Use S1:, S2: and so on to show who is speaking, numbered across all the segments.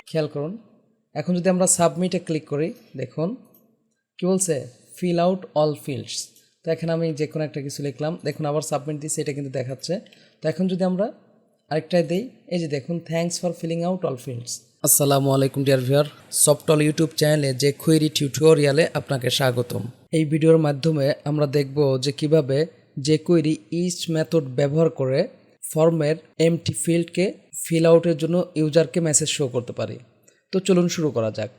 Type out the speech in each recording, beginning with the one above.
S1: খেয়াল করুন। এখন যদি আমরা সাবমিটে ক্লিক করি, দেখুন কি বলছে, ফিল আউট অল ফিল্ডস। তো এখানে আমি যে কোনো একটা কিছু লিখলাম, দেখুন আবার সাবমিট দিচ্ছি, এটা কিন্তু দেখাচ্ছে। তো এখন যদি আমরা আরেকটাই দিই, এই যে দেখুন, thanks for filling out all fields. আসসালামু আলাইকুম ডিয়ার ভিউয়ার, সফটল ইউটিউব চ্যানেলে যে কুয়েরি টিউটোরিয়ালে আপনাকে স্বাগতম। এই ভিডিওর মাধ্যমে আমরা দেখব যে কিভাবে যে কুয়েরি ইচ মেথড ব্যবহার করে ফর্মের এমটি ফিল্ডকে ফিল আউটের জন্য ইউজারকে মেসেজ শো করতে পারি। তো চলুন শুরু করা যাক।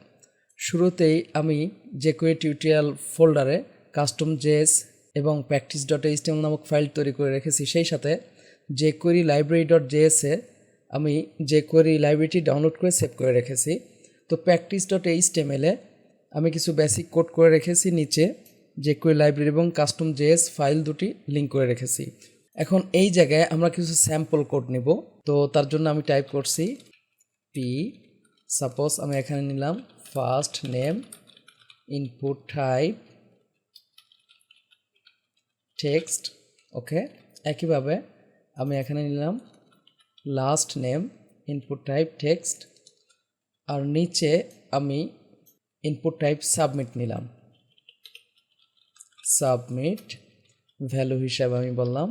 S1: শুরুতেই আমি jQuery টিউটোরিয়াল ফোল্ডারে কাস্টম জেএস এবং practice.html নামক ফাইল তৈরি করে রেখেছি। সেই সাথে jQuery library.js-এ আমি jQuery লাইব্রেরিটি ডাউনলোড করে সেভ করে রেখেছি। তো practice.html-এ আমি কিছু বেসিক কোড করে রেখেছি, নিচে jQuery লাইব্রেরি এবং কাস্টম জেএস ফাইল দুটি লিঙ্ক করে রেখেছি। এখন এই জায়গায় আমরা কিছু স্যাম্পল কোড নেব। তো তার জন্য আমি টাইপ করছি সাপোজ আমি এখানে নিলাম first name, input type text, okay. একইভাবে আমি এখানে নিলাম last name, input type text, আর নিচে আমি ইনপুট টাইপ সাবমিট নিলাম। সাবমিট ভ্যালু হিসাবে আমি বললাম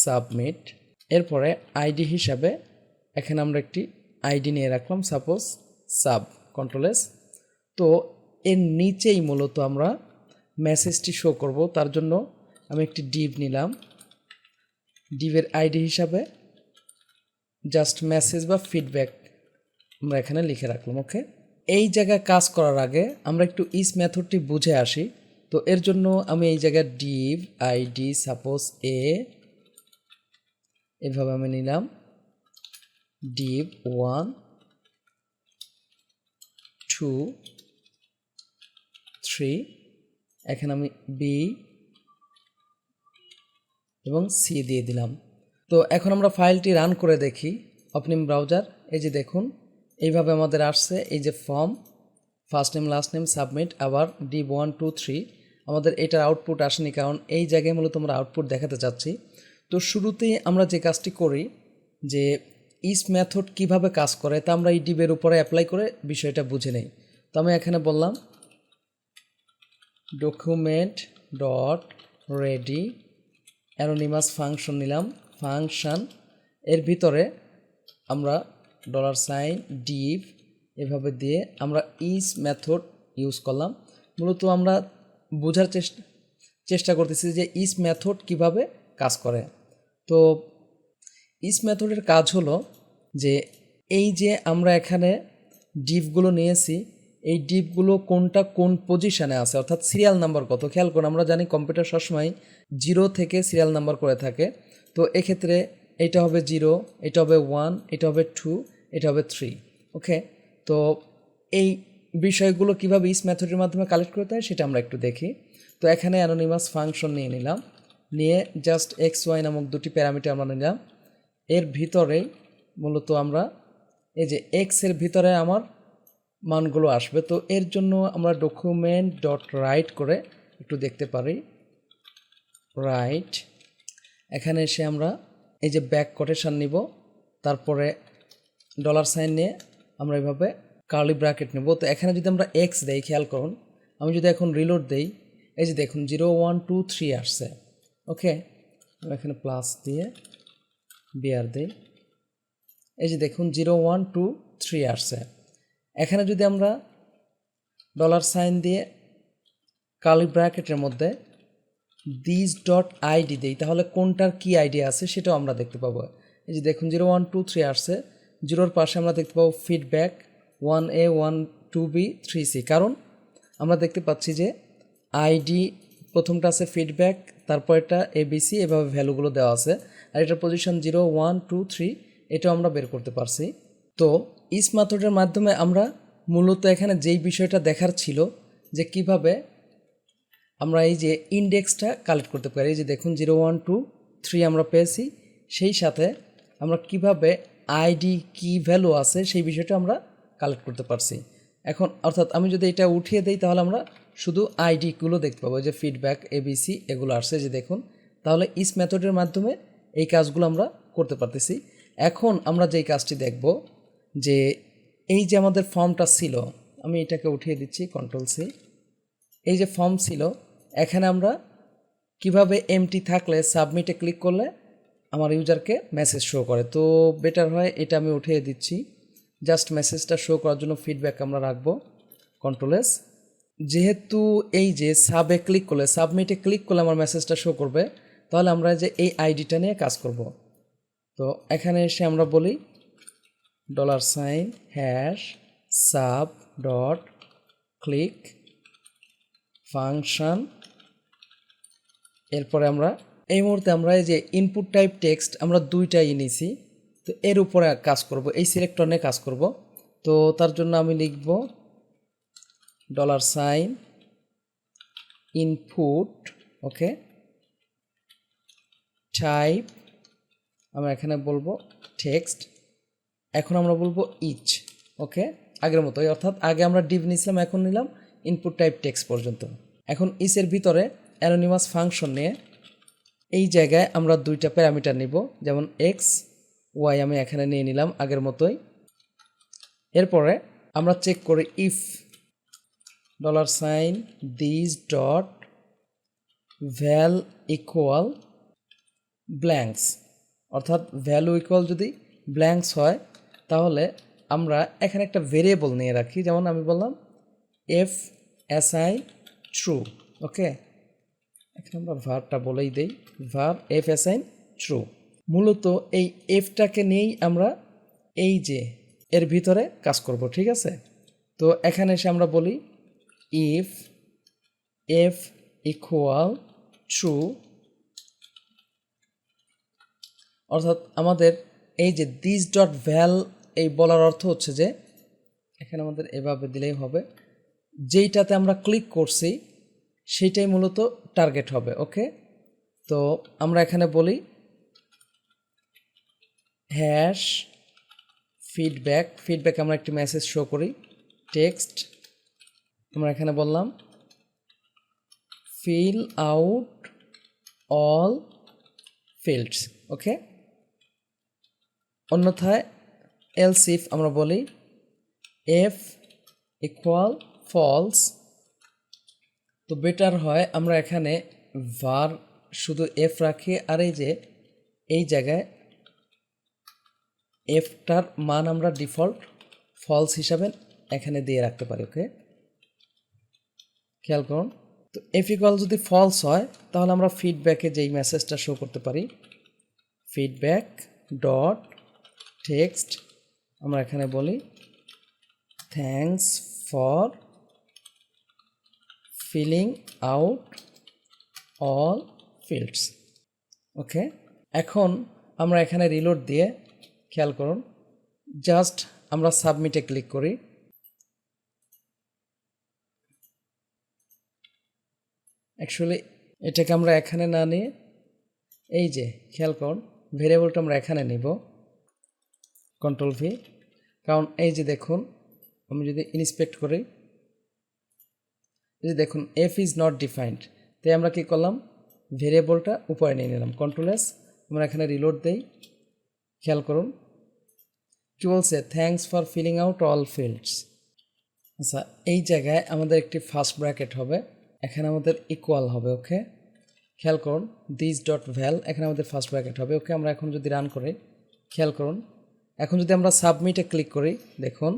S1: সাবমিট। এরপরে আইডি হিসাবে এখানে আমরা একটি আইডি নিয়ে রাখলাম, সাপোজ সাব, কন্ট্রোল-এস। তো এর নিচেই মূলত আমরা মেসেজটি শো করব, তার জন্য আমি একটি ডিভ নিলাম। ডিভের আইডি হিসাবে জাস্ট মেসেজ বা ফিডব্যাক আমরা এখানে লিখে রাখলাম, ওকে। এই জায়গায় কাজ করার আগে আমরা একটু ইস মেথডটি বুঝে আসি। তো এর জন্য আমি এই জায়গায় ডিভ আইডি সাপোজ এভাবে আমি নিলাম, div 1 2 3, এখানে আমি বি এবং সি দিয়ে দিলাম। তো এখন আমরা ফাইলটি রান করে দেখি ওপেনিং ব্রাউজার। এই যে দেখুন এইভাবে আমাদের আসছে, এই যে form first name last name submit, আবার div 1 2 3। আমাদের এটার আউটপুট আসেনি, কারণ এই জায়গায় মূলত আমরা আউটপুট দেখাতে চাচ্ছি। তো শুরুতেই আমরা যে কাজটি করি, যে ইস মেথড কিভাবে কাজ করে তা আমরা এই ডিভের উপরে অ্যাপ্লাই করে বিষয়টা বুঝে নেই। তো আমি এখানে বললাম document dot ready anonymous function নিলাম, ফাংশন এর ভিতরে আমরা $ডিভ এভাবে দিয়ে আমরা ইস মেথড ইউজ করলাম। মূলত আমরা বোঝার চেষ্টা করতেছি যে ইস মেথড কিভাবে কাজ করে। তো ইস মেথডের কাজ হলো যে এই যে আমরা এখানে ডিভগুলো নিয়েছি, এই ডিভগুলো কোনটা কোন পজিশানে আছে, অর্থাৎ সিরিয়াল নাম্বার কত। খেয়াল করুন, আমরা জানি কম্পিউটার সবসময় 0 থেকে সিরিয়াল নাম্বার করে থাকে। তো এক্ষেত্রে এটা হবে 0, এটা হবে 1, এটা হবে 2, এটা হবে 3, ওকে। তো এই বিষয়গুলো কিভাবে ইস মেথডের মাধ্যমে কালেক্ট করতে হয় সেটা আমরা একটু দেখি। তো এখানে অ্যানোনিমাস ফাংশন নিয়ে নিলাম, নিয়ে জাস্ট xy নামক দুটি প্যারামিটার আমরা নিলাম। এর ভিতরেই মূলত আমরা এই যে এক্সের ভিতরে আমার মানগুলো আসবে। তো এর জন্য আমরা ডকুমেন্ট ডট রাইট করে একটু দেখতে পারি, রাইট। এখানে এসে আমরা এই যে ব্যাক কোটেশন নিব, তারপরে $সাইন নিয়ে আমরা এভাবে কার্লি ব্র্যাকেট নেব। তো এখানে যদি আমরা এক্স দেই, খেয়াল করুন, আমি যদি এখন রিলোড দেই, এই যে দেখুন 0 1 2 3 আসছে, ওকে। আমি এখানে প্লাস দিয়ে বিআর দিই, এই যে দেখুন 0 1 2 3 আসছে। এখানে যদি আমরা $সাইন দিয়ে কার্লি ব্র্যাকেটের মধ্যে দিস ডট আইডি দিই, তাহলে কোনটার কি আইডি আছে সেটাও আমরা দেখতে পাবো। এই যে দেখুন 0 1 2 3 আসছে, 0-র পাশে আমরা দেখতে পাবো ফিডব্যাক 1A 1 2B 3C, কারণ আমরা দেখতে পাচ্ছি যে আইডি প্রথমটা আছে ফিডব্যাক, তারপর এটা ABC, এভাবে ভ্যালুগুলো দেওয়া আছে। আর এটার পজিশন 0 1 2 3, এটাও আমরা বের করতে পারছি। তো ইস মেথডের মাধ্যমে আমরা মূলত এখানে যেই বিষয়টা দেখার ছিল যে কিভাবে আমরা এই যে ইন্ডেক্সটা কালেক্ট করতে পারি। এই যে দেখুন 0 1 2 3 আমরা পেয়েছি, সেই সাথে আমরা কিভাবে আইডি কি ভ্যালু আছে সেই বিষয়টা আমরা কালেক্ট করতে পারছি। এখন অর্থাৎ আমি যদি এটা উঠিয়ে দিই, তাহলে আমরা শুধু আইডিগুলো দেখতে পাবো, যে ফিডব্যাক ABC এগুলো আসছে, যে দেখুন। তাহলে ইস মেথডের মাধ্যমে এই কাজগুলো আমরা করতে পারতেছি। এখন আমরা যেই কাজটি দেখব, যে এই যে আমাদের ফর্মটা ছিল, আমি এটাকে উঠিয়ে দিচ্ছি কন্ট্রোল সি। এই যে ফর্ম ছিল, এখানে আমরা কিভাবে এমটি থাকলে সাবমিটে ক্লিক করলে আমার ইউজারকে মেসেজ শো করে। তো বেটার হয় এটা আমি উঠিয়ে দিচ্ছি, জাস্ট মেসেজটা শো করার জন্য ফিডব্যাক আমরা রাখবো কন্ট্রোল এস। যেহেতু এই যে সাবে ক্লিক করলে, সাবমিটে ক্লিক করলে আমার মেসেজটা শো করবে, তাহলে আমরা যে এই আইডিটা নিয়ে কাজ করব। তো এখানে এসে আমরা বলি $sub ডট ক্লিক ফাংশন। এরপরে আমরা এই মুহূর্তে আমরা এই যে ইনপুট টাইপ টেক্সট আমরা দুইটাই নিয়েছি, তো এর উপরে কাজ করব, এই সিলেক্টর নিয়ে কাজ করব। তো তার জন্য আমি লিখব $input, ওকে, টাইপ আমরা এখানে বলবো টেক্সট। এখন আমরা বলবো ইচ, ওকে, আগের মতোই, অর্থাৎ আগে আমরা ডিভ নিয়েছিলাম, এখন নিলাম ইনপুট টাইপ টেক্সট পর্যন্ত। এখন ইচের ভিতরে অ্যানোনিমাস ফাংশন নিয়ে এই জায়গায় আমরা দুইটা প্যারামিটার নিব, যেমন এক্স ওয়াই আমি এখানে নিয়ে নিলাম আগের মতোই। এরপরে আমরা চেক করি if $this dot val equal blanks, অর্থাৎ ভ্যালু ইকুয়াল যদি ব্ল্যাঙ্কস হয় তাহলে আমরা এখানে একটা ভেরিয়েবল নিয়ে রাখি, যেমন আমি বললাম এফ অ্যাসাইন ট্রু, ওকে। এখানে আমরা ভার্বটা বলেই দেই, ভার্ব এফ অ্যাসাইন ট্রু। মূলত এই এফটাকে নিয়েই আমরা এই যে এর ভিতরে কাজ করব, ঠিক আছে। তো এখানে এসে আমরা বলি ইফ এফ ইকুয়াল ট্রু, অর্থাৎ আমাদের এই যে দিস ডট ভ্যাল এই বলার অর্থ হচ্ছে যে এখানে আমাদের এভাবে দিলেই হবে, যেইটাতে আমরা ক্লিক করছি সেইটাই মূলত টার্গেট হবে, ওকে। তো আমরা এখানে বলি হ্যাশ ফিডব্যাক, ফিডব্যাক আমরা একটি মেসেজ শো করি, টেক্সট আমরা এখানে বললাম ফিল আউট অল ফিল্ডস, ওকে। অন্যথায় এলস ইফ আমরা বলি এফ ইকুয়াল ফলস। তো বেটার হয় আমরা এখানে ভার শুধু এফ রাখি, আর এই যে এই জায়গায় এফটার মান আমরা ডিফল্ট ফলস হিসাবে এখানে দিয়ে রাখতে পারি, ওকে। খেয়াল করুন, তো এফ ইকুয়াল যদি ফলস হয় তাহলে আমরা ফিডব্যাকে যেই মেসেজটা শো করতে পারি ফিডব্যাক ডট টেক্সট, আমরা এখানে বলি thanks for filling out all fields, okay. এখন আমরা এখানে রিলোড দিয়ে খেয়াল করুন, জাস্ট আমরা সাবমিটে ক্লিক করি। অ্যাকচুয়ালি এটাকে আমরা এখানে না নিয়ে এই যে খেয়াল করুন ভেরিয়েবলটা আমরা এখানে নিব, কন্ট্রোল ভি। কারণ এই যে দেখুন আমি যদি ইন্সপেক্ট করি, এই যে দেখুন এফ ইজ নট ডিফাইন্ড, তাই আমরা কি করলাম ভেরিয়েবলটা উপরে নিয়ে নিলাম, কন্ট্রোল এস। আমরা এখানে রিলোড দেই, খেয়াল করুন কি বলছে, thanks for filling out all fields. আচ্ছা, এই জায়গায় আমাদের একটি ফার্স্ট ব্র্যাকেট হবে, এখানে আমাদের ইকুয়াল হবে, ওকে। খেয়াল করুন দিস ডট ভ্যাল, এখানে আমাদের ফার্স্ট ব্র্যাকেট হবে, ওকে। আমরা এখন যদি রান করি খেয়াল করুন, এখন যদি আমরা সাবমিটে ক্লিক করি দেখুন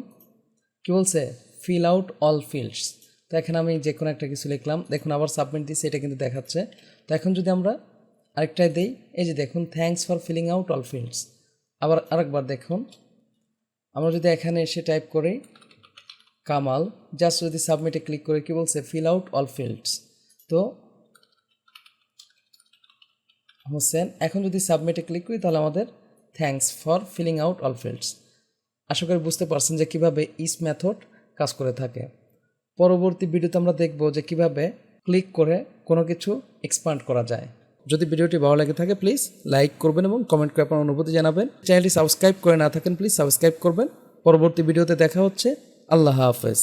S1: কি বলছে, ফিল আউট অল ফিল্ডস। তো এখানে আমি যে কোনো একটা কিছু লিখলাম, দেখুন আবার সাবমিট দিচ্ছি, এটা কিন্তু দেখাচ্ছে। তো এখন যদি আমরা আরেকটাই দিই, এই যে দেখুন thanks for filling out all fields. আবার আরেকবার দেখুন, আমরা যদি এখানে এসে টাইপ করি কামাল, জাস্ট যদি সাবমিটে ক্লিক করে কি বলছে, ফিল আউট অল ফিল্ডস। তো হোসেন, এখন যদি সাবমিটে ক্লিক করি তাহলে আমাদের thanks for filling out all fields. আশা করি বুঝতে পারছেন যে কীভাবে ইস মেথড কাজ করে থাকে। পরবর্তী ভিডিওতে আমরা দেখব যে কিভাবে ক্লিক করে কোনো কিছু এক্সপান্ড করা যায়। যদি ভিডিওটি ভালো লাগে থাকে প্লিজ লাইক করবেন এবং কমেন্ট করে আপনার অনুভূতি জানাবেন। চ্যানেলটি সাবস্ক্রাইব করে না থাকেন প্লিজ সাবস্ক্রাইব করবেন। পরবর্তী ভিডিওতে দেখা হচ্ছে। আল্লাহ হাফেজ।